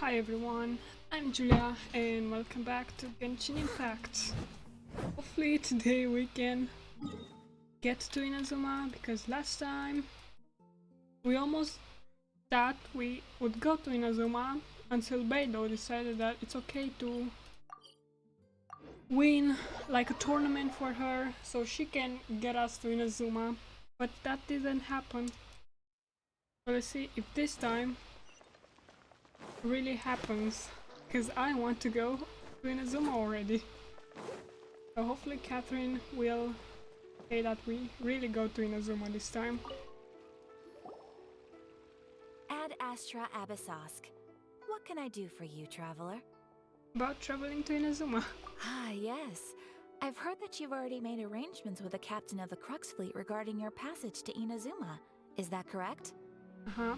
Hi everyone, I'm Julia and welcome back to Genshin Impact. Hopefully today we can get to Inazuma because last time we almost thought we would go to Inazuma until Beidou decided that it's okay to win like a tournament for her so she can get us to Inazuma, but that didn't happen. So let's see if this time really happens, because I want to go to Inazuma already. So hopefully Catherine will say that we really go to Inazuma this time. Ad Astra Abyssosk. What can I do for you, traveler? About traveling to Inazuma. Ah, yes. I've heard that you've already made arrangements with the captain of the Crux fleet regarding your passage to Inazuma. Is that correct? Uh-huh.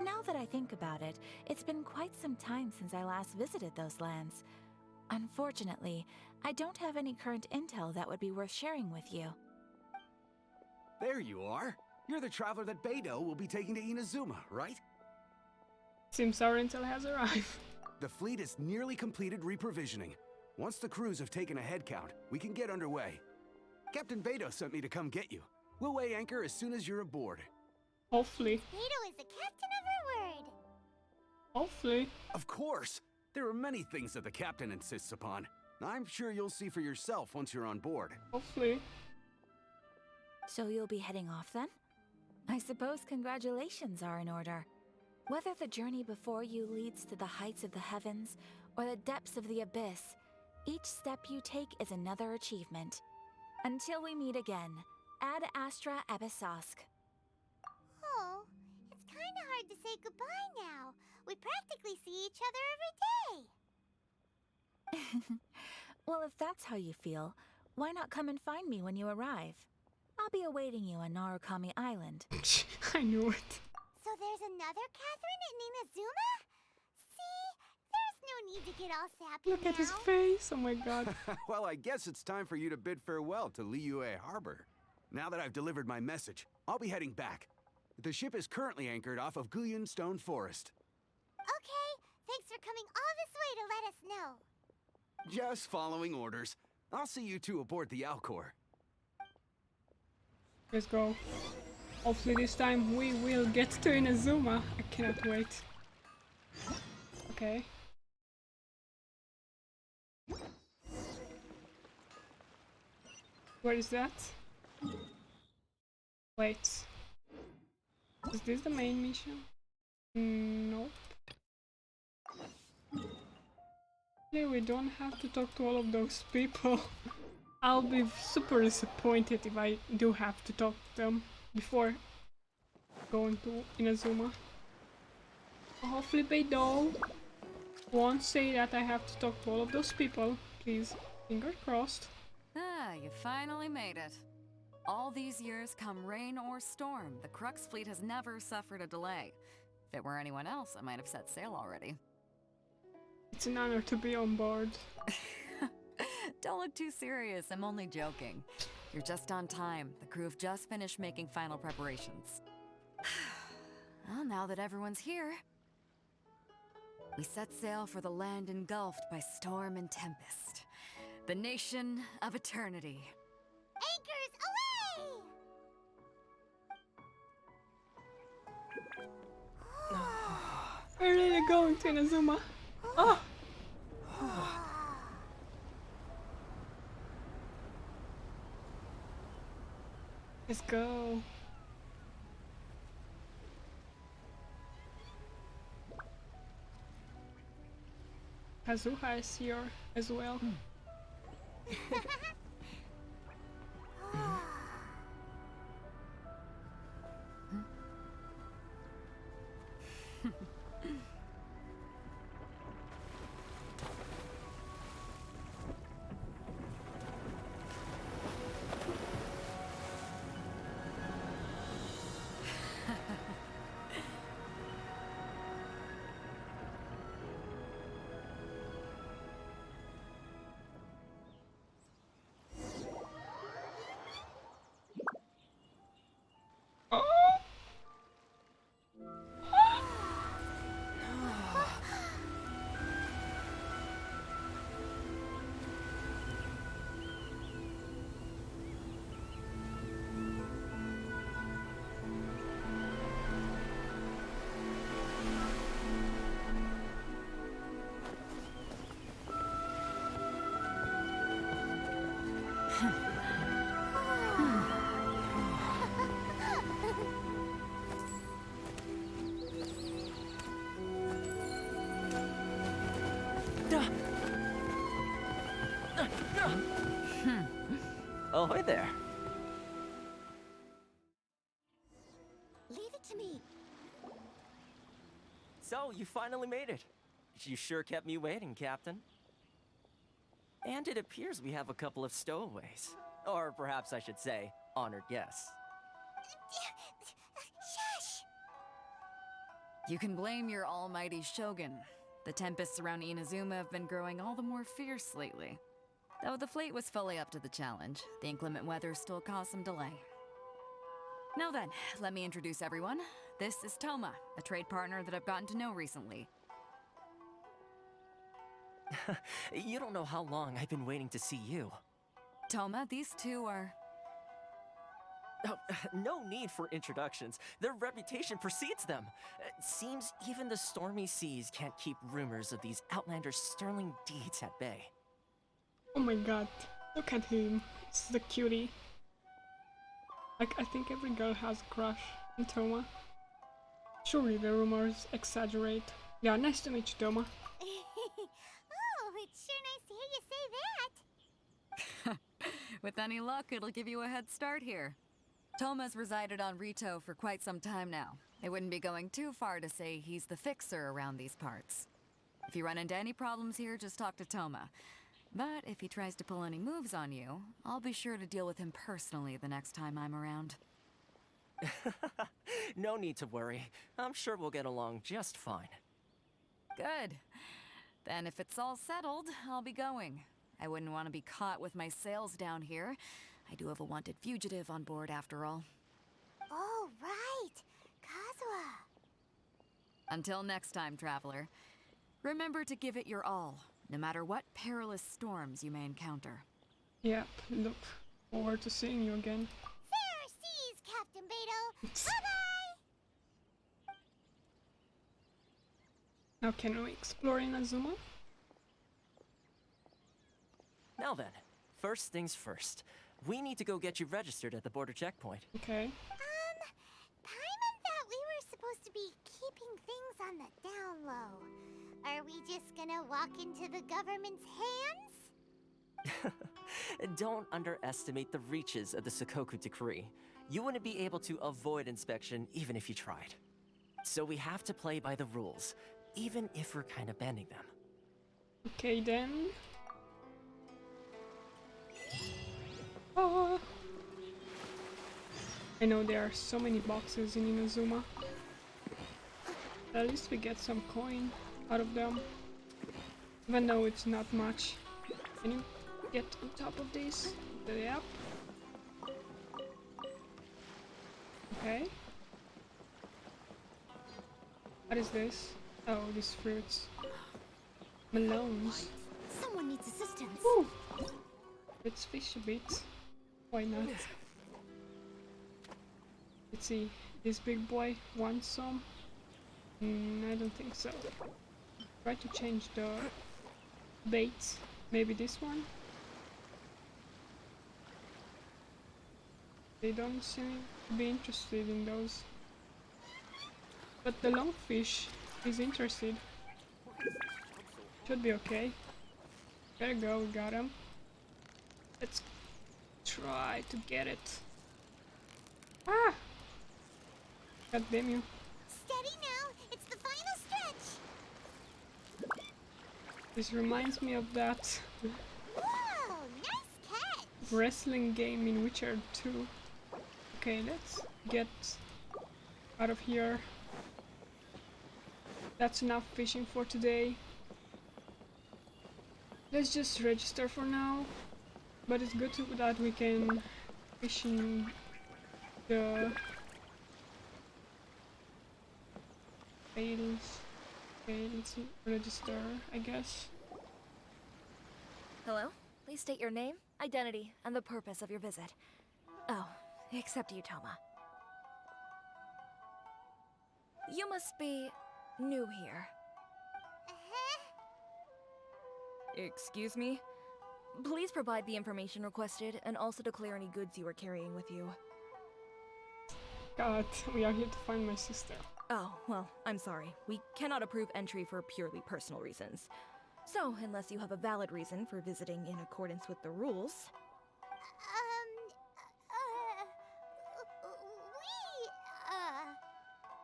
Now that I think about it, it's been quite some time since I last visited those lands. Unfortunately, I don't have any current intel that would be worth sharing with you. There you are. You're the traveler that Beidou will be taking to Inazuma, right? Seems our intel has arrived. The fleet is nearly completed reprovisioning. Once the crews have taken a head count, we can get underway. Captain Beidou sent me to come get you. We'll weigh anchor as soon as you're aboard. Hopefully. Beidou is the captain of her word. Hopefully. Of course! There are many things that the captain insists upon. I'm sure you'll see for yourself once you're on board. Hopefully. So you'll be heading off then? I suppose congratulations are in order. Whether the journey before you leads to the heights of the heavens or the depths of the abyss, each step you take is another achievement. Until we meet again, Ad Astra Abyssosk. Oh, it's kind of hard to say goodbye now. We practically see each other every day. Well, if that's how you feel, why not come and find me when you arrive? I'll be awaiting you on Narukami Island. I knew it. So there's another Catherine in Inazuma? See? There's no need to get all sappy Look at his now. face. Oh my god. Well, I guess it's time for you to bid farewell to Liyue Harbor. Now that I've delivered my message, I'll be heading back. The ship is currently anchored off of Guyun Stone Forest. Okay, thanks for coming all this way to let us know. Just following orders. I'll see you two aboard the Alcor. Let's go. Hopefully this time we will get to Inazuma. I cannot wait. Okay. Where is that? Wait. Is this the main mission? Nope. We don't have to talk to all of those people. I'll be super disappointed if I do have to talk to them before going to Inazuma. Hopefully Beidou won't say that I have to talk to all of those people. Please, fingers crossed. Ah, you finally made it. All these years, come rain or storm, the Crux fleet has never suffered a delay. If it were anyone else, I might have set sail already. It's an honor to be on board. Don't look too serious, I'm only joking. You're just on time. The crew have just finished making final preparations. Well, now that everyone's here, we set sail for the land engulfed by storm and tempest. The nation of eternity. Anchors away! We're really going to Inazuma. Oh! Let's go. Kazuha is here as well. Ahoy there. Leave it to me. So, you finally made it. You sure kept me waiting, Captain. And it appears we have a couple of stowaways. Or perhaps I should say, honored guests. Shush! You can blame your almighty shogun. The tempests around Inazuma have been growing all the more fierce lately. Though the fleet was fully up to the challenge, the inclement weather still caused some delay. Now then, let me introduce everyone. This is Toma, a trade partner that I've gotten to know recently. You don't know how long I've been waiting to see you. Toma, these two are... Oh, no need for introductions. Their reputation precedes them. Seems even the stormy seas can't keep rumors of these outlanders' sterling deeds at bay. Oh my god, look at him. It's the cutie. Like, I think every girl has a crush on Toma. Surely the rumors exaggerate. Yeah, nice to meet you, Toma. Oh, it's sure nice to hear you say that. With any luck, it'll give you a head start here. Toma's resided on Rito for quite some time now. It wouldn't be going too far to say he's the fixer around these parts. If you run into any problems here, just talk to Toma. But if he tries to pull any moves on you, I'll be sure to deal with him personally the next time I'm around. No need to worry. I'm sure we'll get along just fine. Good. Then if it's all settled, I'll be going. I wouldn't want to be caught with my sails down here. I do have a wanted fugitive on board after all. Oh, right. Kazuha. Until next time, traveler. Remember to give it your all, no matter what perilous storms you may encounter. Yep, look forward to seeing you again. Fair seas, Captain Beto. Bye-bye. Now can we explore Inazuma? Now then, first things first. We need to go get you registered at the border checkpoint. Okay. Paimon thought we were supposed to be keeping things on the down low. Are we just gonna walk into the government's hands? Don't underestimate the reaches of the Sakoku Decree. You wouldn't be able to avoid inspection even if you tried. So we have to play by the rules, even if we're kind of bending them. Okay then. Oh. I know there are so many boxes in Inazuma. At least we get some coin out of them. Even though it's not much. Can you get on top of this? Yep. Okay. What is this? Oh, these fruits. Melons. Someone needs assistance. Woo! Let's fish a bit. Why not? Let's see. This big boy wants some? I don't think so. Try to change the baits. Maybe this one? They don't seem to be interested in those. But the lungfish is interested. Should be okay. There you go, we got him. Let's try to get it. Ah! God damn you. Steady now. It's the final stretch. This reminds me of that Whoa, nice catch. wrestling game in Witcher 2. Okay, let's get out of here. That's enough fishing for today. Let's just register for now. But it's good that we can fish in the fails. Okay, let's register, I guess. Hello? Please state your name, identity, and the purpose of your visit. Oh, except you, Toma. You must be new here. Excuse me? Please provide the information requested and also declare any goods you are carrying with you. God, we are here to find my sister. Oh, well, I'm sorry. We cannot approve entry for purely personal reasons. So, unless you have a valid reason for visiting in accordance with the rules...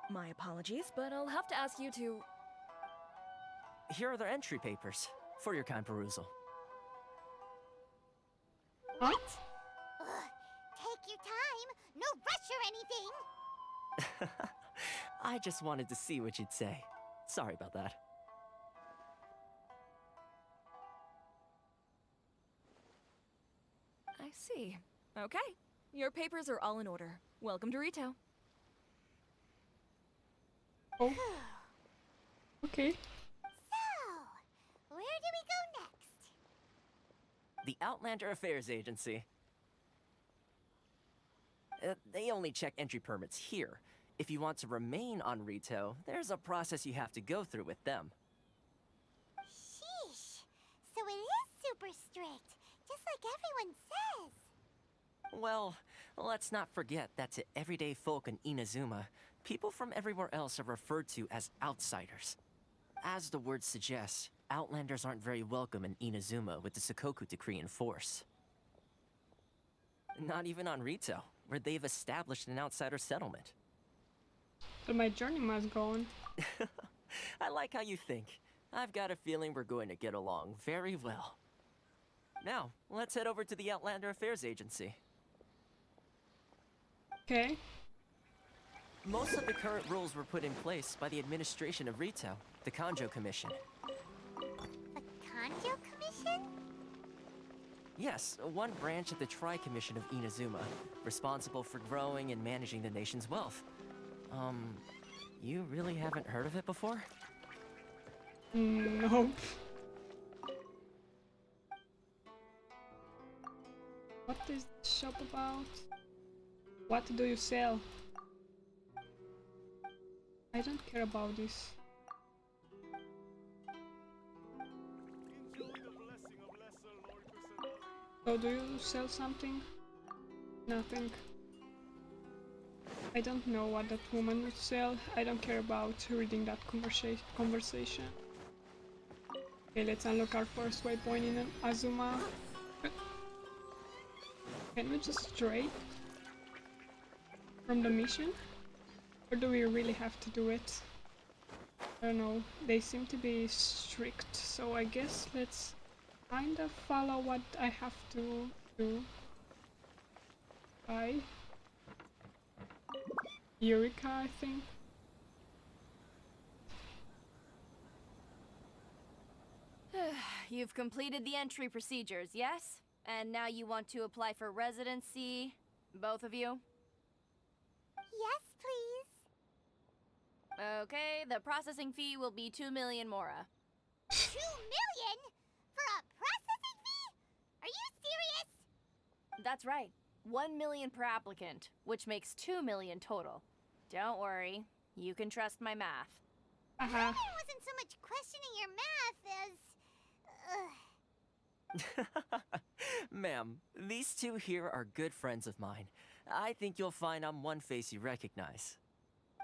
My apologies, but I'll have to ask you to... Here are their entry papers for your kind perusal. Huh? Ugh, take your time. No rush or anything. I just wanted to see what you'd say. Sorry about that. I see. Okay. Your papers are all in order. Welcome to Rito. Oh. Okay. So, where do we go next? The Outlander Affairs Agency. They only check entry permits here. If you want to remain on Rito, there's a process you have to go through with them. Sheesh. So it is super strict, just like everyone says. Well, let's not forget that to everyday folk in Inazuma, people from everywhere else are referred to as outsiders. As the word suggests, Outlanders aren't very welcome in Inazuma with the Sakoku Decree in force. Not even on Rito, where they've established an outsider settlement. So my journey must go on. I like how you think. I've got a feeling we're going to get along very well. Now, let's head over to the Outlander Affairs Agency. Okay. Most of the current rules were put in place by the administration of Rito, the Kanjo Commission. The Kanjo Commission? Yes, one branch of the Tri-Commission of Inazuma, responsible for growing and managing the nation's wealth. You really haven't heard of it before? Nope. What is the shop about? What do you sell? I don't care about this. So do you sell something? Nothing. I don't know what that woman would sell. I don't care about reading that conversation. Okay, let's unlock our first waypoint in Azuma. Can we just straight from the mission? Or do we really have to do it? I don't know. They seem to be strict, so I guess let's kind of follow what I have to do. Bye. Eureka, I think. You've completed the entry procedures, yes? And now you want to apply for residency? Both of you? Yes, please. Okay, the processing fee will be 2 million mora. 2 million? For a processing fee? Are you serious? That's right. 1 million per applicant, which makes 2 million total. Don't worry, you can trust my math. Haha. I wasn't so much questioning your math as... Ma'am, these two here are good friends of mine. I think you'll find I'm one face you recognize.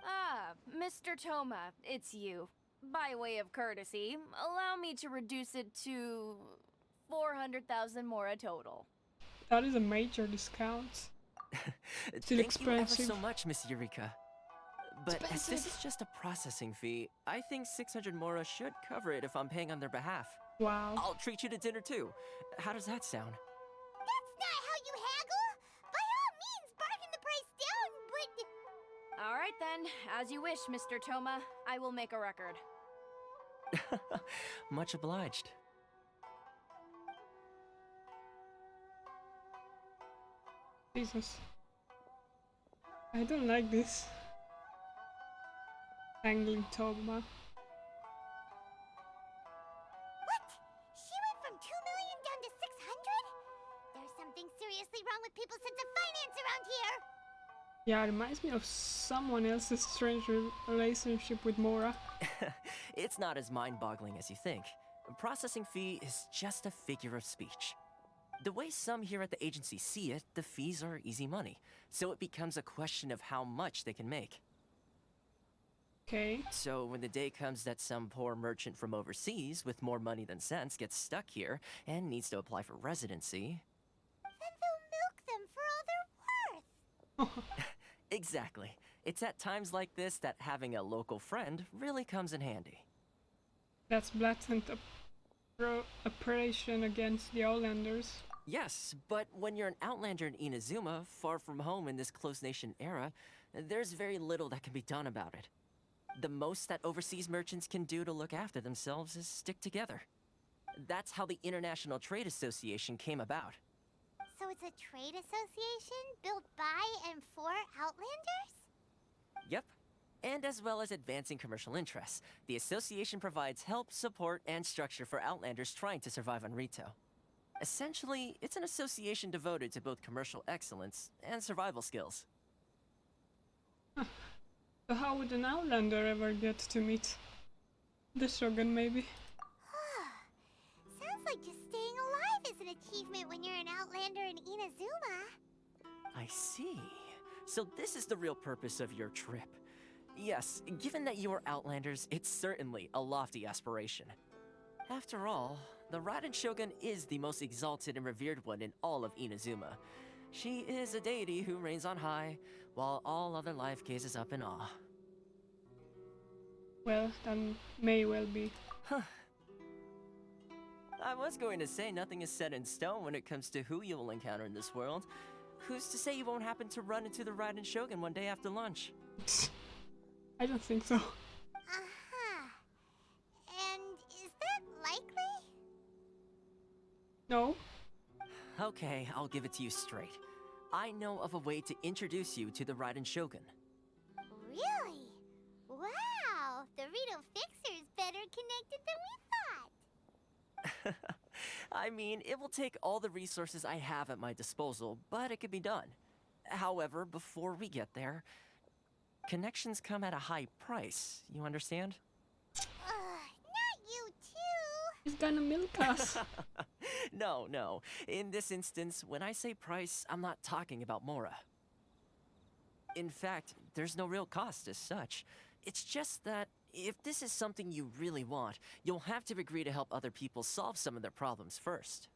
Ah, Mr. Toma, it's you. By way of courtesy, allow me to reduce it to 400,000 mora total. That is a major discount. Still Thank you ever expensive. so much, Miss Eureka. But as this is just a processing fee, I think 600 mora should cover it if I'm paying on their behalf. Wow. I'll treat you to dinner too. How does that sound? That's not how you haggle! By all means, bargain the price down, but... All right then, as you wish, Mr. Toma. I will make a record. Much obliged. Jesus. I don't like this. Angling Toma. What? She went from 2 million down to 600? There's something seriously wrong with people's sense of finance around here! Yeah, it reminds me of someone else's strange relationship with Mora. It's not as mind-boggling as you think. A processing fee is just a figure of speech. The way some here at the agency see it, the fees are easy money, so it becomes a question of how much they can make. Okay. So when the day comes that some poor merchant from overseas with more money than sense gets stuck here and needs to apply for residency... Then they'll milk them for all they're worth! Exactly. It's at times like this that having a local friend really comes in handy. That's blatant operation against the Outlanders. Yes, but when you're an outlander in Inazuma, far from home in this close nation era, there's very little that can be done about it. The most that overseas merchants can do to look after themselves is stick together. That's how the International Trade Association came about. So it's a trade association built by and for Outlanders? Yep. And as well as advancing commercial interests, the association provides help, support, and structure for Outlanders trying to survive on Rito. Essentially, it's an association devoted to both commercial excellence and survival skills. So how would an Outlander ever get to meet the Shogun, maybe? Sounds like just staying alive is an achievement when you're an Outlander in Inazuma. I see. So this is the real purpose of your trip. Yes, given that you are Outlanders, it's certainly a lofty aspiration. After all, the Raiden Shogun is the most exalted and revered one in all of Inazuma. She is a deity who reigns on high, while all other life gazes up in awe. Well, that may well be. I was going to say nothing is set in stone when it comes to who you will encounter in this world. Who's to say you won't happen to run into the Raiden Shogun one day after lunch? I don't think so. Uh-huh. And is that likely? No? Okay, I'll give it to you straight. I know of a way to introduce you to the Raiden Shogun. Really? Wow! The Rito Fixer is better connected than we thought. I mean, it will take all the resources I have at my disposal, but it can be done. However, before we get there, connections come at a high price, you understand? Not you too! He's gonna milk us. No. In this instance, when I say price, I'm not talking about Mora. In fact, there's no real cost as such. It's just that if this is something you really want, you'll have to agree to help other people solve some of their problems first.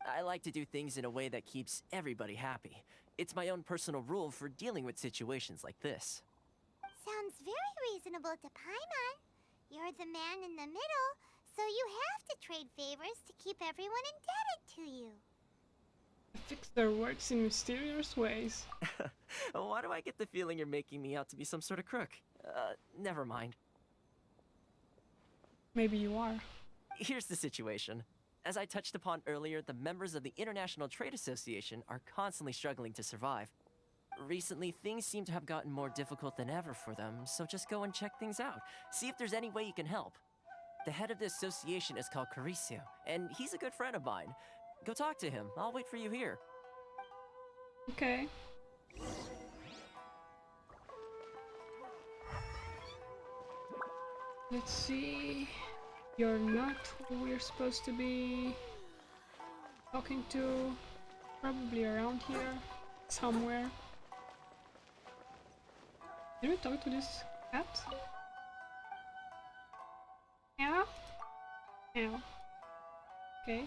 I like to do things in a way that keeps everybody happy. It's my own personal rule for dealing with situations like this. Sounds very reasonable to Paimon. You're the man in the middle, so you have to trade favors to keep everyone indebted to you. Fixer works in mysterious ways. Why do I get the feeling you're making me out to be some sort of crook? Never mind. Maybe you are. Here's the situation. As I touched upon earlier, the members of the International Trade Association are constantly struggling to survive. Recently, things seem to have gotten more difficult than ever for them, so just go and check things out. See if there's any way you can help. The head of the association is called Kurisu, and he's a good friend of mine. Go talk to him. I'll wait for you here. Okay. Let's see. You're not who we're supposed to be talking to. Probably around here. Somewhere. Did we talk to this cat? Meow? Meow. Okay.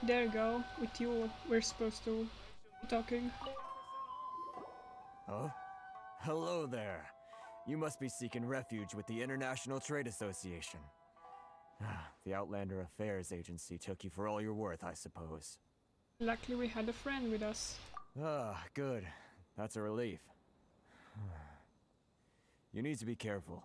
There you go. With you, we're supposed to be talking. Oh? Hello there. You must be seeking refuge with the International Trade Association. The Outlander Affairs Agency took you for all you're worth, I suppose. Luckily we had a friend with us. Good. That's a relief. You need to be careful,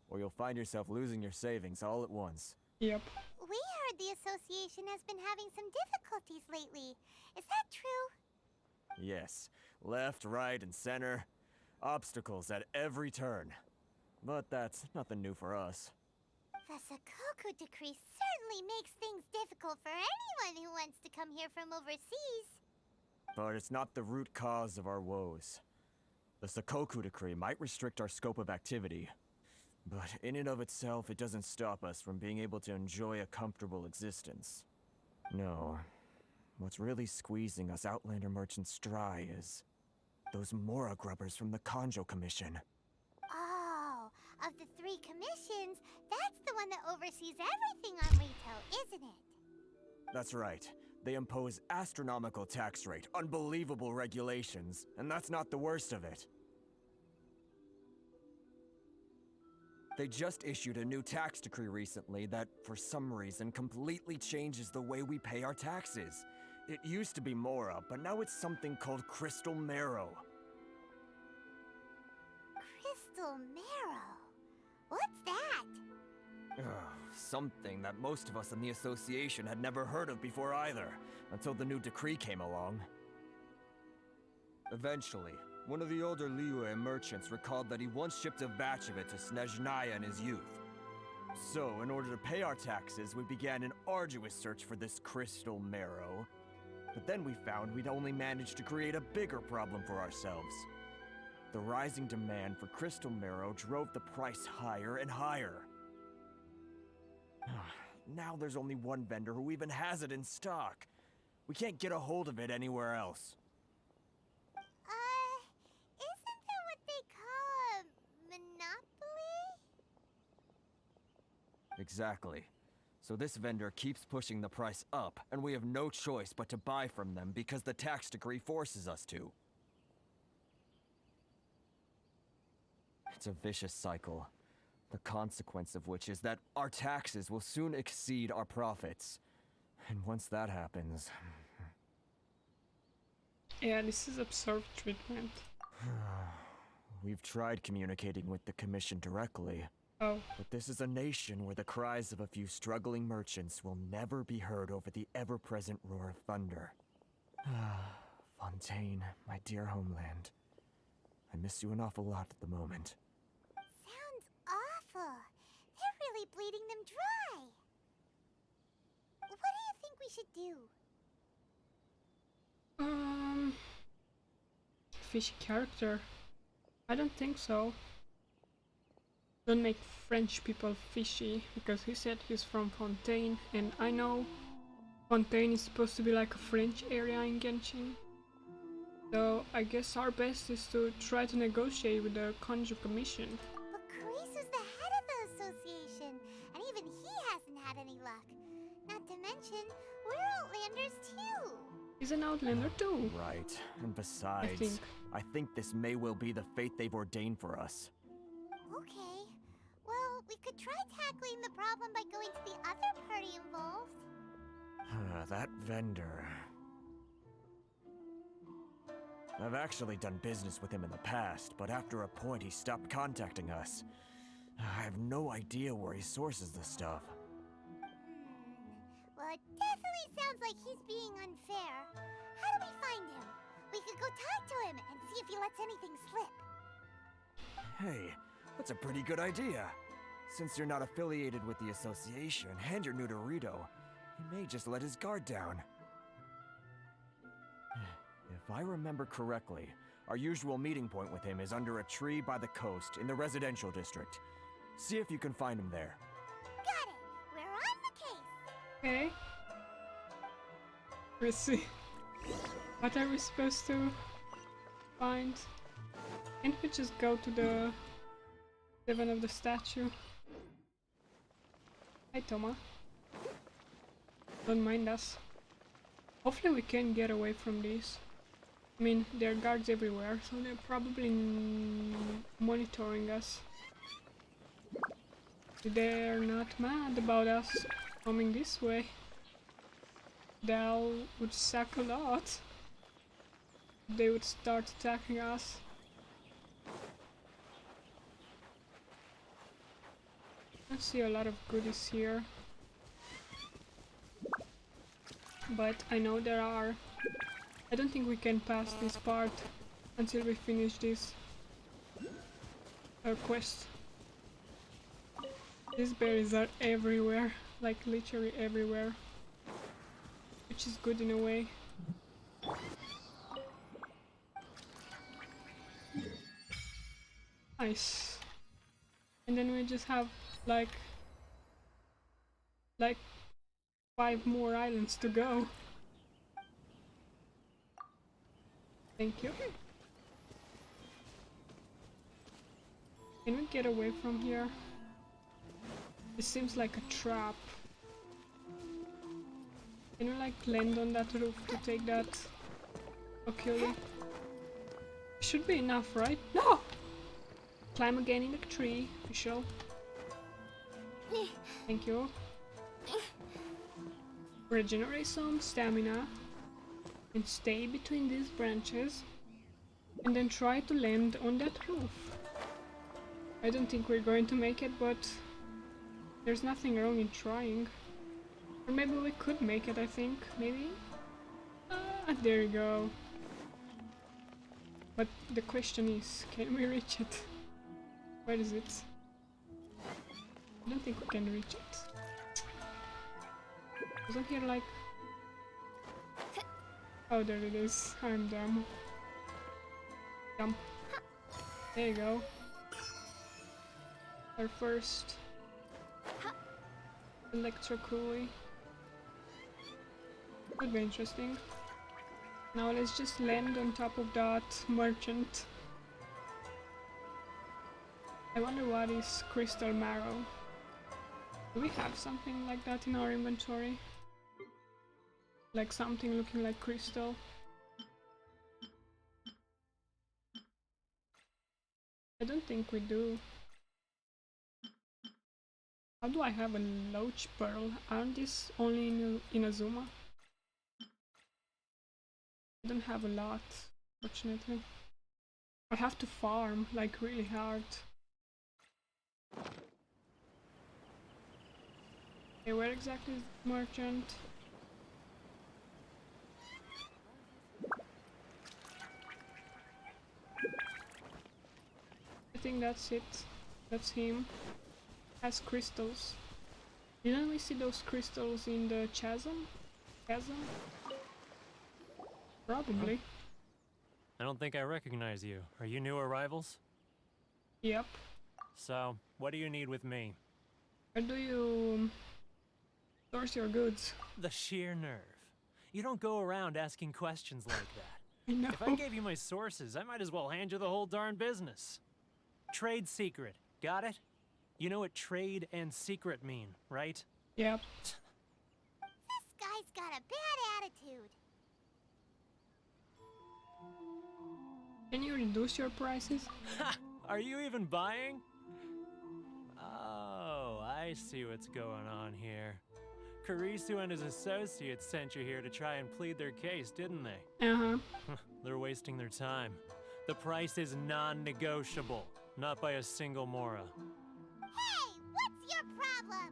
or you'll find yourself losing your savings all at once. Yep. We heard the association has been having some difficulties lately. Is that true? Yes. Left, right, and center. Obstacles at every turn. But that's nothing new for us. The Sakoku decree certainly makes things difficult for anyone who wants to come here from overseas. But it's not the root cause of our woes. The Sakoku decree might restrict our scope of activity, but in and of itself, it doesn't stop us from being able to enjoy a comfortable existence. No. What's really squeezing us Outlander merchants dry is those Mora grubbers from the Kanjo Commission. Oh, of the 3 commissions, that's the one that oversees everything on Rito, isn't it? That's right. They impose astronomical tax rate, unbelievable regulations, and that's not the worst of it. They just issued a new tax decree recently that, for some reason, completely changes the way we pay our taxes. It used to be Mora, but now it's something called Crystal Marrow. Crystal Marrow? What's that? Something that most of us in the association had never heard of before either, until the new decree came along. Eventually, one of the older Liyue merchants recalled that he once shipped a batch of it to Snezhnaya in his youth. So, in order to pay our taxes, we began an arduous search for this crystal marrow. But then we found we'd only managed to create a bigger problem for ourselves. The rising demand for crystal marrow drove the price higher and higher. Now there's only one vendor who even has it in stock. We can't get a hold of it anywhere else. Isn't that what they call a monopoly? Exactly. So this vendor keeps pushing the price up, and we have no choice but to buy from them because the tax decree forces us to. It's a vicious cycle. The consequence of which is that our taxes will soon exceed our profits. And once that happens... Yeah, this is absurd treatment. We've tried communicating with the Commission directly. Oh. But this is a nation where the cries of a few struggling merchants will never be heard over the ever-present roar of thunder. Fontaine, my dear homeland. I miss you an awful lot at the moment. Sounds awful. They're really bleeding them dry. What do you think we should do? Fishy character. I don't think so. Don't make French people fishy, because he said he's from Fontaine, and I know Fontaine is supposed to be like a French area in Genhsin. So I guess our best is to try to negotiate with the Konju Commission. But Carisu's the head of the association, and even he hasn't had any luck. Not to mention, we're Outlanders too. He's an Outlander too. Right, and besides, I think this may well be the fate they've ordained for us. Okay. Well, we could try tackling the problem by going to the other party involved. That vendor... I've actually done business with him in the past, but after a point he stopped contacting us. I have no idea where he sources the stuff. Well, it definitely sounds like he's being unfair. How do we find him? We could go talk to him and see if he lets anything slip. Hey, that's a pretty good idea. Since you're not affiliated with the association and you're new to Rito, he may just let his guard down. If I remember correctly, our usual meeting point with him is under a tree by the coast in the residential district. See if you can find him there. Got it! We're on the case! Okay. Let's see. What are we supposed to find? Can't we just go to the heaven of the statue? Hi, Toma. Don't mind us. Hopefully we can get away from these. I mean, there are guards everywhere, so they're probably monitoring us. They're not mad about us coming this way. That would suck a lot. They would start attacking us. I see a lot of goodies here. But I know there are... I don't think we can pass this part until we finish this quest. These berries are everywhere, like literally everywhere. Which is good in a way. Nice. And then we just have like 5 more islands to go. Thank you. Can we get away from here? This seems like a trap. Can you like land on that roof to take that? Okay. Should be enough, right? No! Climb again in the tree, official. Thank you. Regenerate some stamina and stay between these branches and then try to land on that roof. I don't think we're going to make it, but there's nothing wrong in trying. Or maybe we could make it, I think. Maybe? There you go. But the question is, can we reach it? Where is it? I don't think we can reach it. Wasn't here like... Oh, there it is. I'm dumb. Jump. There you go. Our first electrocoolie. Could be interesting. Now let's just land on top of that merchant. I wonder what is crystal marrow. Do we have something like that in our inventory? Like something looking like crystal? I don't think we do. How do I have a loach pearl? Aren't these only in Inszuma? I don't have a lot, fortunately. I have to farm, like, really hard. Okay, where exactly is the merchant? I think that's it. That's him. Has crystals. Didn't we see those crystals in the chasm? Probably. I don't think I recognize you. Are you new arrivals? Yep. So, what do you need with me? Where do you source your goods? The sheer nerve. You don't go around asking questions like that. I know. If I gave you my sources, I might as well hand you the whole darn business. Trade secret. Got it? You know what trade and secret mean, right? Yep. This guy's got a bad attitude. Can you reduce your prices? Ha! Are you even buying? Oh, I see what's going on here. Karisu and his associates sent you here to try and plead their case, didn't they? Uh-huh. They're wasting their time. The price is non-negotiable, not by a single Mora. Hey, what's your problem?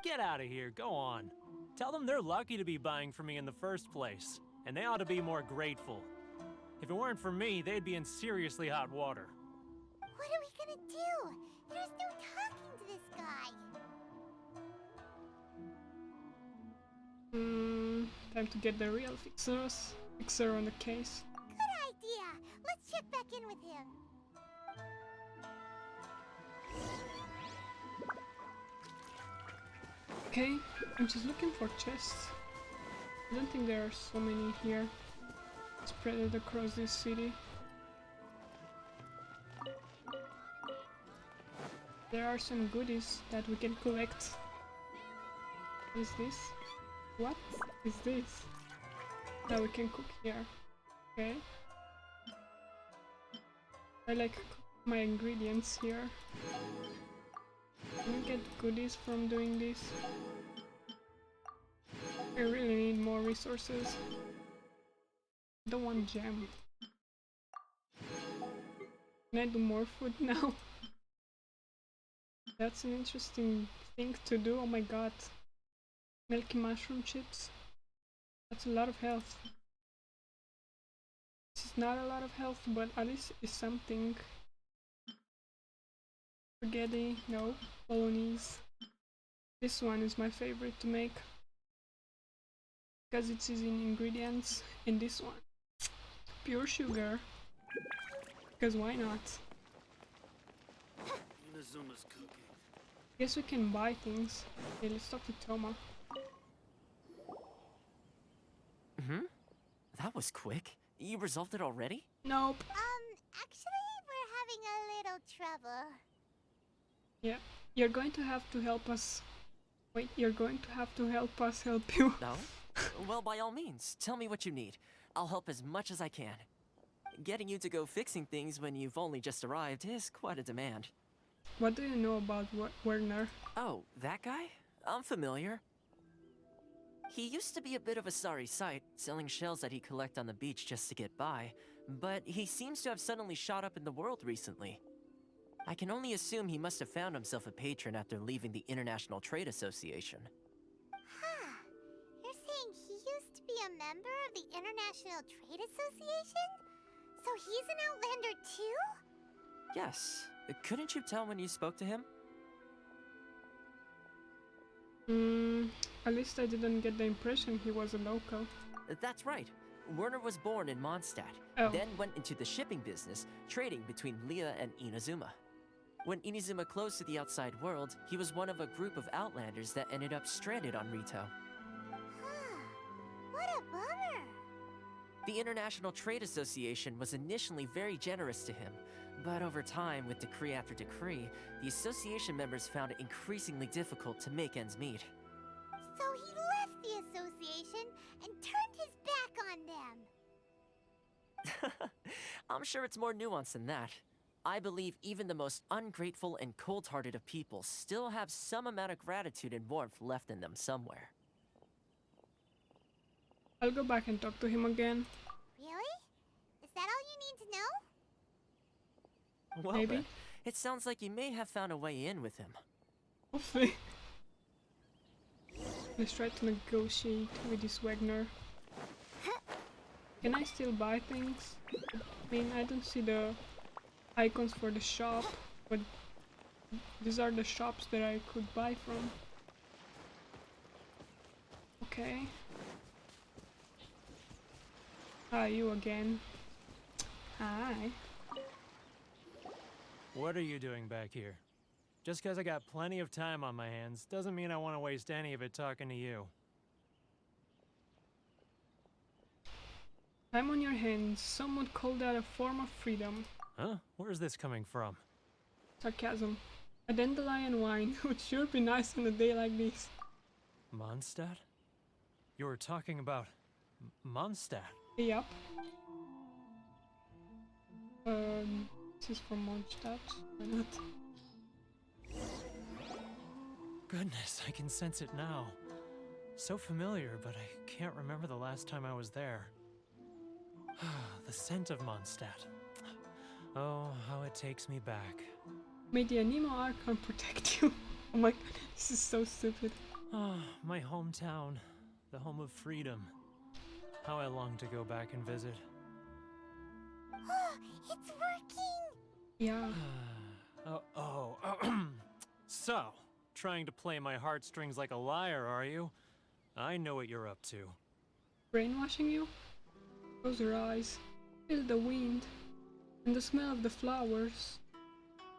Get out of here, go on. Tell them they're lucky to be buying from me in the first place, and they ought to be more grateful. If it weren't for me, they'd be in seriously hot water. What are we gonna do? There's no talking to this guy. Time to get the real fixer on the case. Good idea. Let's check back in with him. Okay, I'm just looking for chests. I don't think there are so many here, spread across this city. There are some goodies that we can collect. What is this? What is this? Now we can cook here. Okay. I like cook my ingredients here. Can you get goodies from doing this? I really need more resources. I don't want gem. Can I do more food now? That's an interesting thing to do. Oh my god. Milky mushroom chips. That's a lot of health. This is not a lot of health, but at least it's something. Spaghetti, no. Bolognese. This one is my favorite to make. Because it's easy in ingredients. And this one. Pure sugar. Because why not? Inzuma's cooking. Guess we can buy things. Okay, let's talk to Toma. That was quick. You resolved it already? Nope. Actually, we're having a little trouble. Yeah, you're going to have to help us. Wait, you're going to have to help us help you. No? Well, by all means, tell me what you need. I'll help as much as I can. Getting you to go fixing things when you've only just arrived is quite a demand. What do you know about Werner? Oh, that guy? I'm familiar. He used to be a bit of a sorry sight, selling shells that he collect on the beach just to get by, but he seems to have suddenly shot up in the world recently. I can only assume he must have found himself a patron after leaving the International Trade Association. Huh. You're saying he used to be a member of the International Trade Association? So he's an Outlander too? Yes. Couldn't you tell when you spoke to him? At least I didn't get the impression he was a local. That's right. Werner was born in Mondstadt, then went into the shipping business, trading between Leah and Inazuma. When Inazuma closed to the outside world, he was one of a group of Outlanders that ended up stranded on Rito. Huh. What a bummer. The International Trade Association was initially very generous to him, but over time, with decree after decree, the association members found it increasingly difficult to make ends meet. So he left the association and turned his back on them. I'm sure it's more nuanced than that. I believe even the most ungrateful and cold-hearted of people still have some amount of gratitude and warmth left in them somewhere. I'll go back and talk to him again. Really? Is that all you need to know? Well Maybe. then, it sounds like you may have found a way in with him. Hopefully. Let's try to negotiate with this Wagner. Can I still buy things? I mean, I don't see the icons for the shop, but these are the shops that I could buy from. Okay. Ah, you again. Hi. What are you doing back here? Just because I got plenty of time on my hands doesn't mean I want to waste any of it talking to you. Time on your hands. Some would call that a form of freedom. Huh? Where's this coming from? Sarcasm. A dandelion wine would sure be nice on a day like this. Mondstadt? You were talking about Mondstadt. Yup. This is from Mondstadt. Why not? Goodness, I can sense it now. So familiar, but I can't remember the last time I was there. The scent of Mondstadt. Oh, how it takes me back. May the Anemo Archon protect you. Oh my god, this is so stupid. Ah, my hometown. The home of freedom. How I long to go back and visit. It's working! Yeah. So, trying to play my heartstrings like a liar, are you? I know what you're up to. Brainwashing you? Close your eyes. Feel the wind. And the smell of the flowers.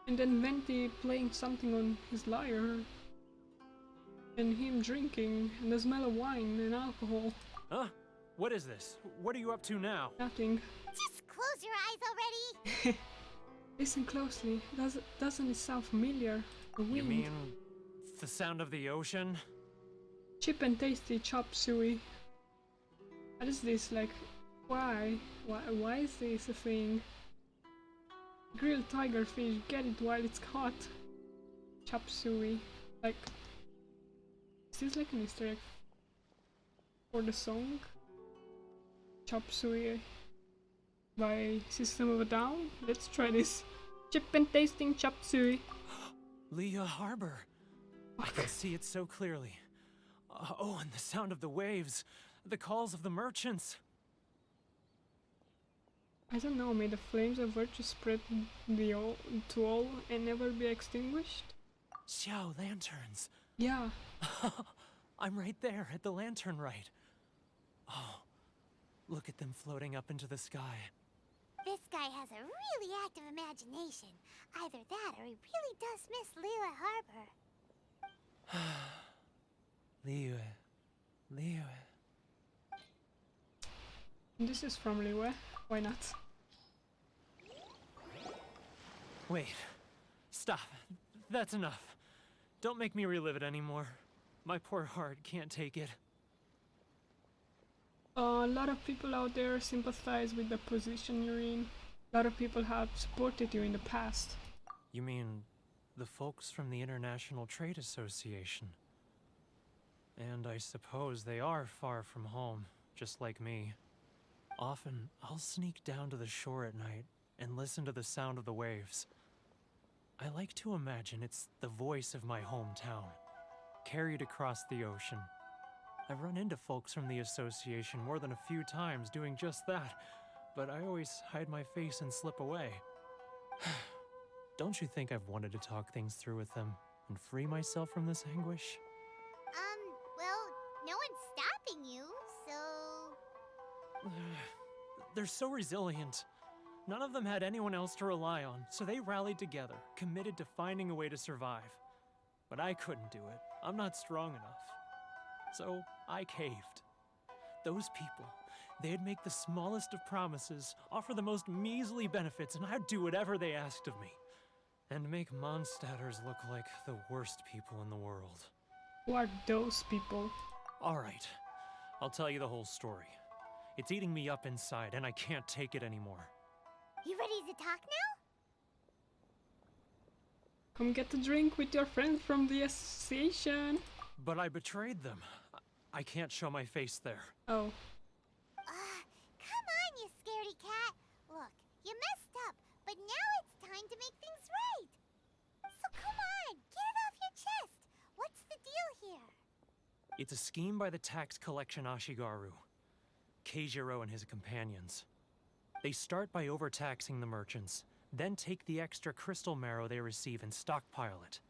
And then Venti playing something on his lyre. And him drinking. And the smell of wine and alcohol. Huh? What is this? What are you up to now? Nothing. Just close your eyes already! Listen closely. Doesn't it sound familiar? The wind. You mean the sound of the ocean? Cheap and tasty chop suey. What is this? Like, why? Why is this a thing? Grilled tiger fish, get it while it's hot. Chop suey. Like, is this like an Easter egg for the song? Chop suey by System of a Down? Let's try this. Chip and tasting chop suey. Leah Harbor. I can see it so clearly. Oh, and the sound of the waves. The calls of the merchants. I don't know, may the flames of virtue spread to all and never be extinguished? Xiao lanterns. Yeah. I'm right there at the lantern right. Oh, look at them floating up into the sky. This guy has a really active imagination. Either that or he really does miss Liyue Harbor. Liyue. This is from Liyue. Why not? Wait. Stop. That's enough. Don't make me relive it anymore. My poor heart can't take it. A lot of people out there sympathize with the position you're in. A lot of people have supported you in the past. You mean the folks from the International Trade Association? And I suppose they are far from home, just like me. Often, I'll sneak down to the shore at night and listen to the sound of the waves. I like to imagine it's the voice of my hometown, carried across the ocean. I've run into folks from the association more than a few times doing just that, but I always hide my face and slip away. Don't you think I've wanted to talk things through with them and free myself from this anguish? Well, no one's stopping you, so... They're so resilient. None of them had anyone else to rely on, so they rallied together, committed to finding a way to survive. But I couldn't do it. I'm not strong enough. So I caved. Those people, they'd make the smallest of promises, offer the most measly benefits, and I'd do whatever they asked of me. And make Mondstadters look like the worst people in the world. Who are those people? Alright, I'll tell you the whole story. It's eating me up inside, and I can't take it anymore. You ready to talk now? Come get a drink with your friends from the association. But I betrayed them. I can't show my face there. Oh. Come on, you scaredy cat. Look, you messed up, but now it's time to make things right. So come on, get it off your chest. What's the deal here? It's a scheme by the tax collection Ashigaru, Keijiro and his companions. They start by overtaxing the merchants, then take the extra crystal marrow they receive and stockpile it.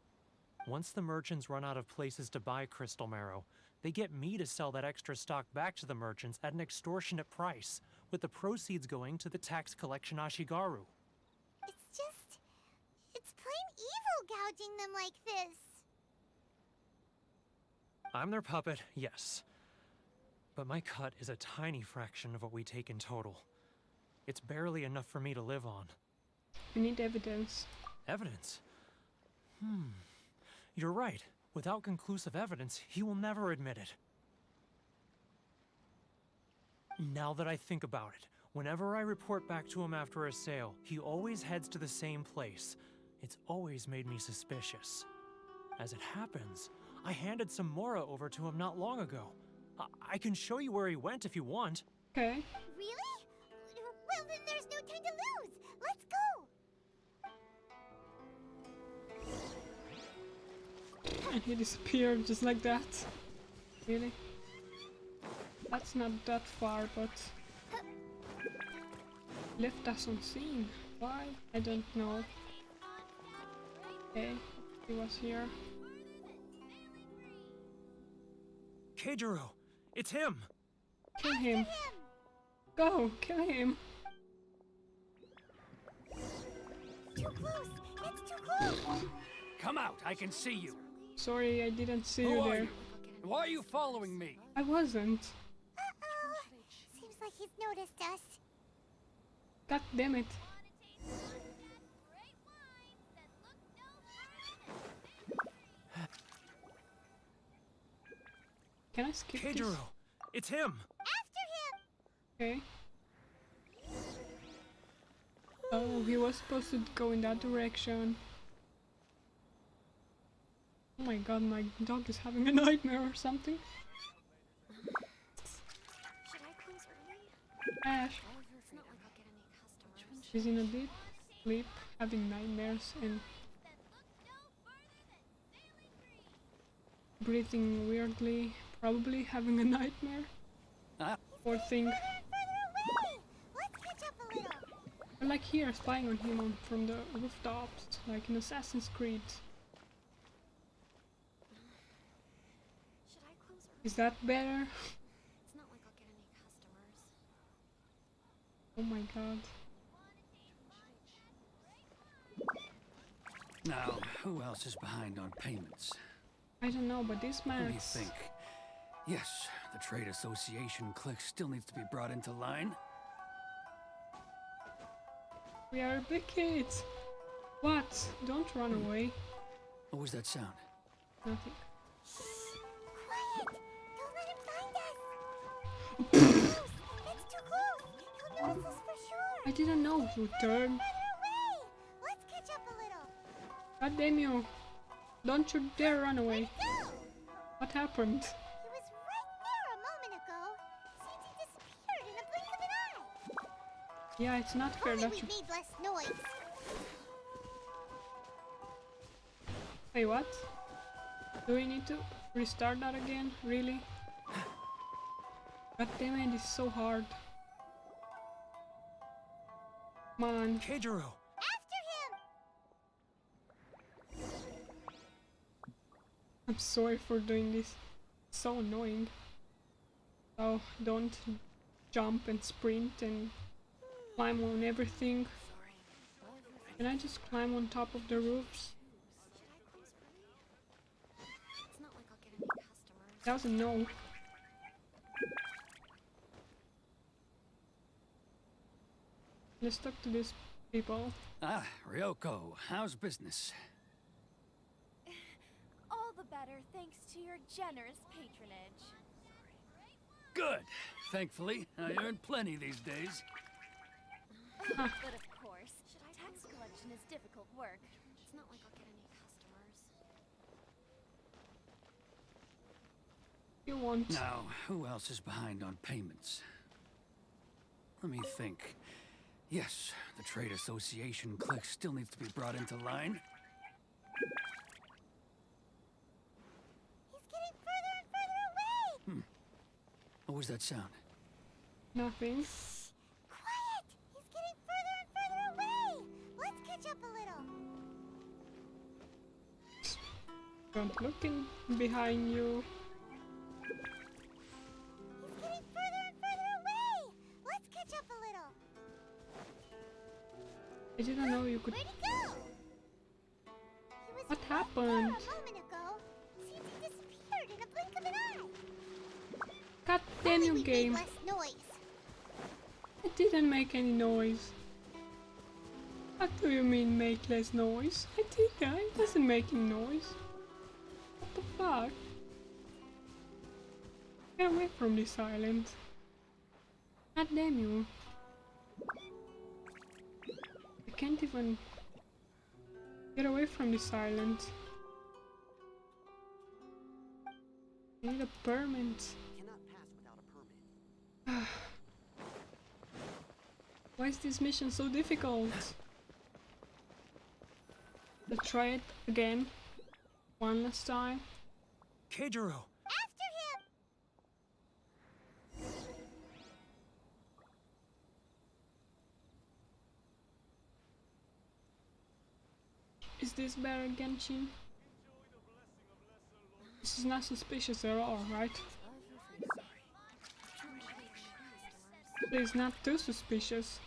Once the merchants run out of places to buy crystal marrow, they get me to sell that extra stock back to the merchants at an extortionate price, with the proceeds going to the tax collection Ashigaru. It's plain evil gouging them like this. I'm their puppet, yes. But my cut is a tiny fraction of what we take in total. It's barely enough for me to live on. We need evidence. Evidence? You're right. Without conclusive evidence, he will never admit it. Now that I think about it, whenever I report back to him after a sale, he always heads to the same place. It's always made me suspicious. As it happens, I handed some Mora over to him not long ago. I can show you where he went if you want. Okay. Really? Well, then there's no time to lose. Let's go. And he disappeared just like that. Really? That's not that far, but... left us unseen. Why? I don't know. Okay, he was here. Keijiro! It's him! Kill him! Go! Kill him! Too close! It's too close! Come out, I can see you. Sorry, I didn't see Who you are there. you? Why are you following me? I wasn't. Uh-oh. Seems like he's noticed us. God damn it. Can I skip this? Keijiro! It's him! After him! Okay. Oh, he was supposed to go in that direction. Oh my god, my dog is having a nightmare or something. Should I close early? Ash, It's not like I'll get any customers. she's in a deep sleep, having nightmares and breathing weirdly, probably having a nightmare. Poor thing. Further away! Let's catch up a little. I like here, spying on him from the rooftops, like in Assassin's Creed. Should I close early? Is that better? It's not like I'll get any customers. Oh my god. Now, who else is behind on payments? I don't know, but this What do you man's... think? Yes, the Trade Association clique still needs to be brought into line. We are big kids. What? Don't run away. What was that sound? Nothing. Quiet! Don't let him find us! didn't know you turned. Further away! Let's catch up a little. God damn you. Don't you dare run away. Go! What happened? He was right there a moment ago. Seems he disappeared in a blink of an eye. Yeah, it's not fair Only that we you... made less noise. Wait, what? Do we need to restart that again? Really? God damn it, it's so hard. Come on. Keijiro! After him! I'm sorry for doing this. It's so annoying. Oh, don't jump and sprint and climb on everything. Can I just climb on top of the roofs? It's not like I'll get any customers. That was a no. Let's talk to these people. Ah, Ryoko, how's business? All the better thanks to your generous patronage. Good. Thankfully, I earn plenty these days. But of course, tax collection is difficult work. It's not like I'll get any customers. You want... Now, who else is behind on payments? Let me think. Yes, the Trade Association clique still needs to be brought into line. He's getting further and further away! What was that sound? Nothing. Quiet! He's getting further and further away! Let's catch up a little. Don't look in behind you. He's getting further and further away! Let's catch up a little. I didn't know you could... Where'd he go? He was What right there happened? a moment ago. Seems he disappeared in a blink of an eye. God damn Only you, we game. made less noise. It didn't make any noise. What do you mean make less noise? I think it wasn't making noise. What the fuck? Get away from this island. God damn you. I can't even get away from this island. I need a permit. Cannot pass without a permit. Why is this mission so difficult? Let's try it again. One last time. Keijiro! After him! Is this better, Genhsin? This is not suspicious at all, right? Please, not too suspicious.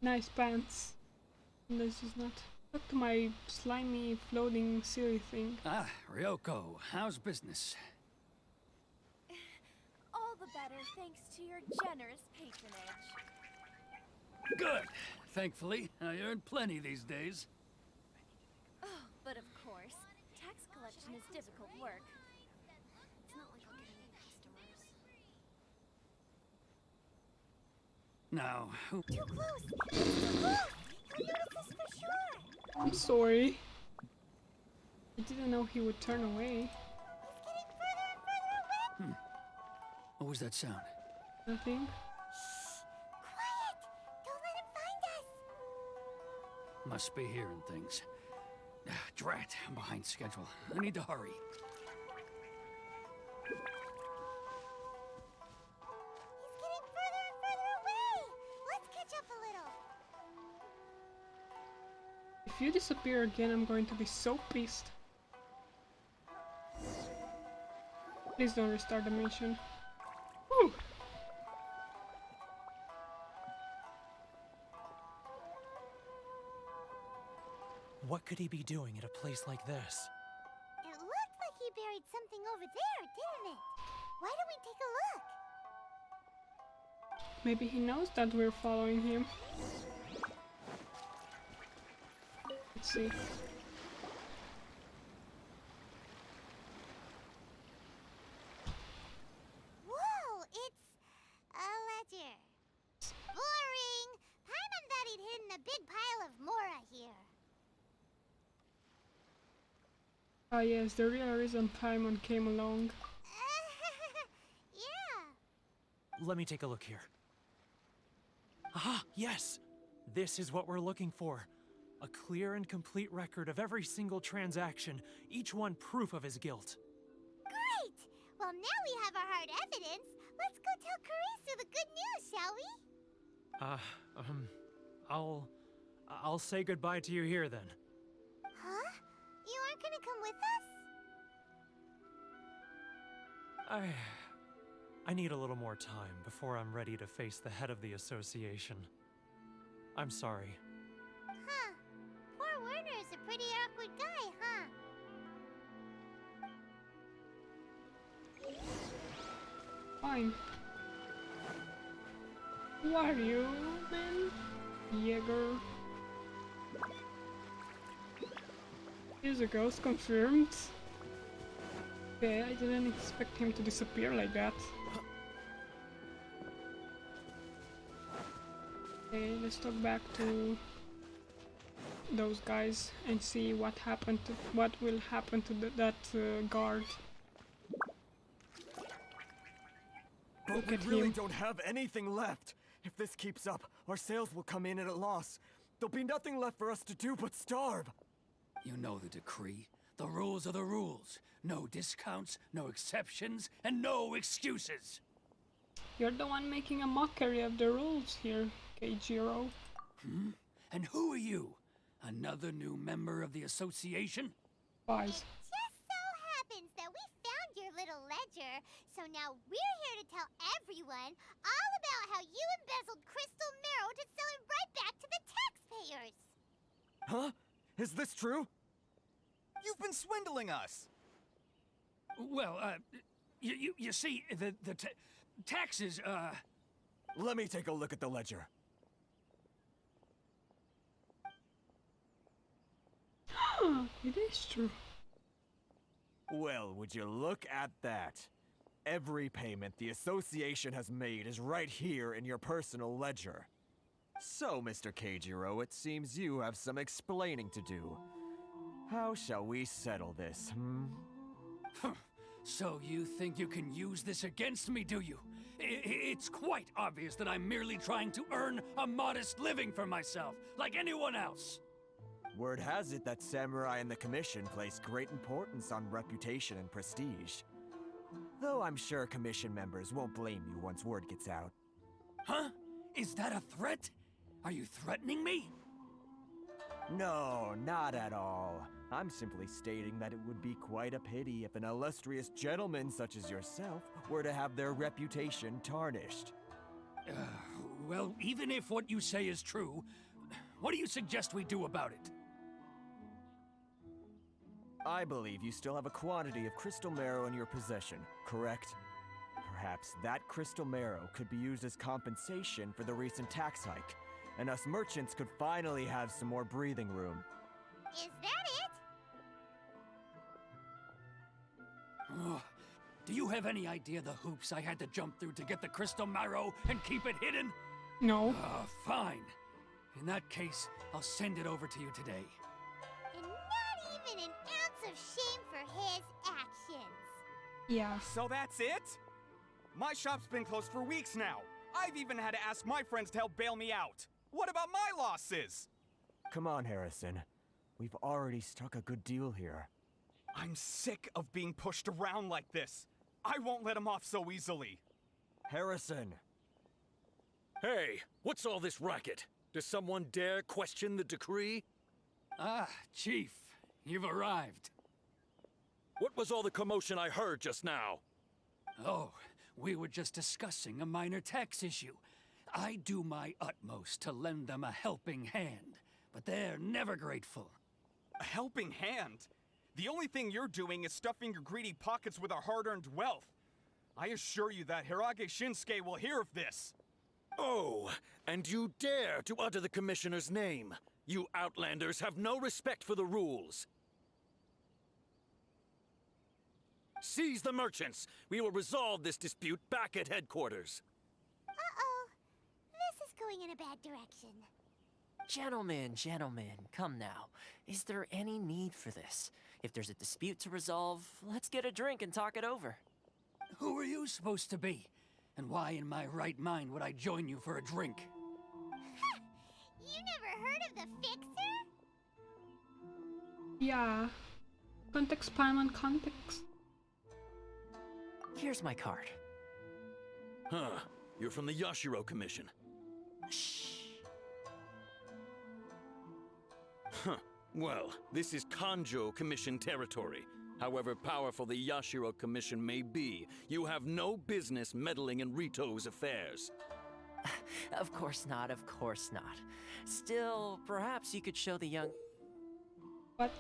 Nice pants. This is not... Look to my slimy, floating, silly thing. Ah, Ryoko, how's business? All the better thanks to your generous patronage. Good. Thankfully, I earn plenty these days. Oh, but of course, tax collection is difficult work. It's not like I'll get any customers. Now, who... Too close! Too close! He'll notice us for sure! I'm sorry. I didn't know he would turn away. He's getting further and further away! What was that sound? Nothing. Quiet! Don't let him find us! Must be hearing things. Drat, I'm behind schedule. I need to hurry. He's getting further and further away! Let's catch up a little. If you disappear again, I'm going to be so pissed. Please don't restart the mission. Whew. What could he be doing at a place like this? It looked like he buried something over there, didn't it? Why don't we take a look? Maybe he knows that we're following him. Let's see. Whoa, it's a ledger. a big pile of Mora here. Ah yes, the real reason Paimon came along. Yeah. Let me take a look here. Ah, yes! This is what we're looking for. A clear and complete record of every single transaction, each one proof of his guilt. Great! Well, now we have our hard evidence. Let's go tell Karisu the good news, shall we? I'll say goodbye to you here then. Huh? You aren't gonna come with us? I need a little more time before I'm ready to face the head of the association. I'm sorry. Huh. Poor Werner's a pretty awkward guy, huh? Fine. Who are you, then? Jaeger. Here's a ghost confirmed. Okay, I didn't expect him to disappear like that. Okay, let's talk back to those guys and see what will happen to that guard. But Look we at really him. don't have anything left. If this keeps up, our sales will come in at a loss. There'll be nothing left for us to do but starve. You know the decree. The rules are the rules. No discounts, no exceptions, and no excuses. You're the one making a mockery of the rules here, Keijiro. And who are you? Another new member of the association? Wise. Just so happens that we found your little ledger, so now we're here to tell everyone all about how you embezzled crystal marrow to sell it right back to the taxpayers. Huh? Is this true? You've been swindling us! Well, you see, the taxes, Let me take a look at the ledger. It is true. Well, would you look at that? Every payment the association has made is right here in your personal ledger. So, Mr. Keijiro, it seems you have some explaining to do. How shall we settle this, So you think you can use this against me, do you? It's quite obvious that I'm merely trying to earn a modest living for myself, like anyone else. Word has it that samurai and the commission place great importance on reputation and prestige. Though I'm sure commission members won't blame you once word gets out. Huh? Is that a threat? Are you threatening me? No, not at all. I'm simply stating that it would be quite a pity if an illustrious gentleman such as yourself were to have their reputation tarnished. Well, even if what you say is true, what do you suggest we do about it? I believe you still have a quantity of crystal marrow in your possession, correct? Perhaps that crystal marrow could be used as compensation for the recent tax hike, and us merchants could finally have some more breathing room. Is that it? Oh, do you have any idea the hoops I had to jump through to get the crystal marrow and keep it hidden? No. Fine. In that case, I'll send it over to you today. And not even an ounce of shame for his actions. Yeah. So that's it? My shop's been closed for weeks now. I've even had to ask my friends to help bail me out. What about my losses? Come on, Harrison. We've already struck a good deal here. I'm sick of being pushed around like this. I won't let him off so easily. Harrison! Hey, what's all this racket? Does someone dare question the decree? Ah, Chief, you've arrived. What was all the commotion I heard just now? Oh, we were just discussing a minor tax issue. I do my utmost to lend them a helping hand, but they're never grateful. A helping hand? The only thing you're doing is stuffing your greedy pockets with our hard-earned wealth. I assure you that Hirage Shinsuke will hear of this. Oh, and you dare to utter the Commissioner's name. You Outlanders have no respect for the rules. Seize the merchants. We will resolve this dispute back at headquarters. Uh-oh. This is going in a bad direction. Gentlemen, gentlemen, come now. Is there any need for this? If there's a dispute to resolve, let's get a drink and talk it over. Who are you supposed to be? And why in my right mind would I join you for a drink? You never heard of the Fixer? Yeah. Context, Paimon, context. Here's my card. Huh. You're from the Yashiro Commission. Shh. Huh. Well, this is Kanjo Commission territory. However powerful the Yashiro Commission may be, you have no business meddling in Rito's affairs. Of course not, of course not. Still, perhaps you could show the young What?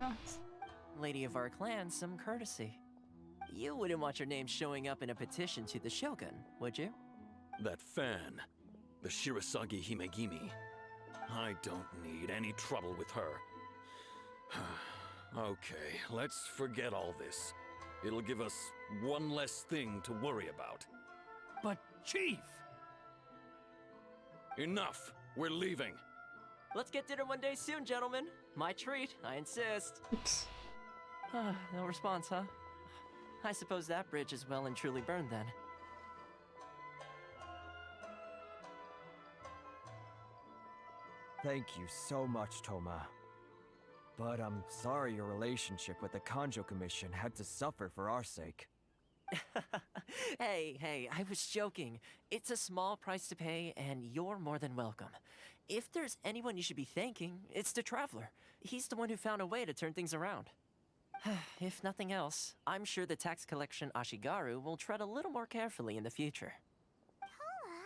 Yes. lady of our clan some courtesy. You wouldn't want your name showing up in a petition to the Shogun, would you? That fan, the Shirasagi Himegimi. I don't need any trouble with her. Okay, let's forget all this. It'll give us one less thing to worry about. But, Chief! Enough! We're leaving. Let's get dinner one day soon, gentlemen. My treat, I insist. Oops. No response, huh? I suppose that bridge is well and truly burned then. Thank you so much, Toma. But I'm sorry your relationship with the Kanjo Commission had to suffer for our sake. Hey, I was joking. It's a small price to pay, and you're more than welcome. If there's anyone you should be thanking, it's the Traveler. He's the one who found a way to turn things around. If nothing else, I'm sure the tax collection Ashigaru will tread a little more carefully in the future. Toma,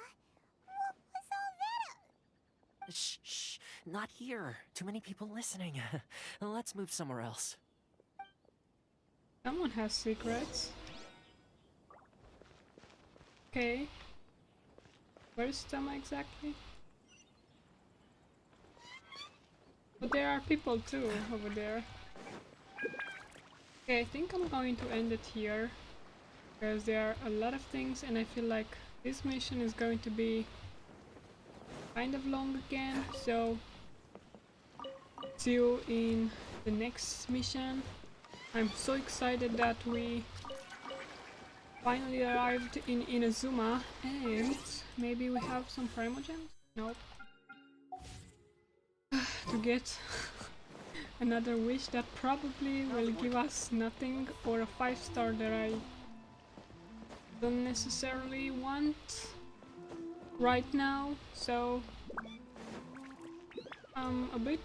what was all that? Shh, not here. Too many people listening. Let's move somewhere else. Someone has secrets. Okay. Where's Toma exactly? But there are people too over there. Okay, I think I'm going to end it here. Because there are a lot of things and I feel like this mission is going to be kind of long again. So, see you in the next mission. I'm so excited that we finally arrived in Inazuma and maybe we have some Primogems? Nope. To get another wish that probably will give us nothing or a 5-star that I don't necessarily want right now, so I'm a bit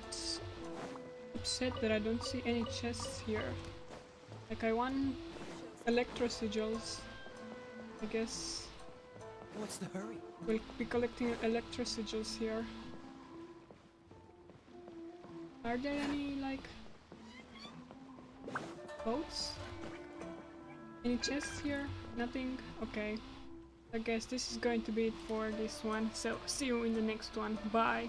upset that I don't see any chests here. Like I want electro sigils. I guess What's the hurry? we'll be collecting electro sigils here. Are there any like boats? Any chests here? Nothing? Okay. I guess this is going to be it for this one. So see you in the next one. Bye.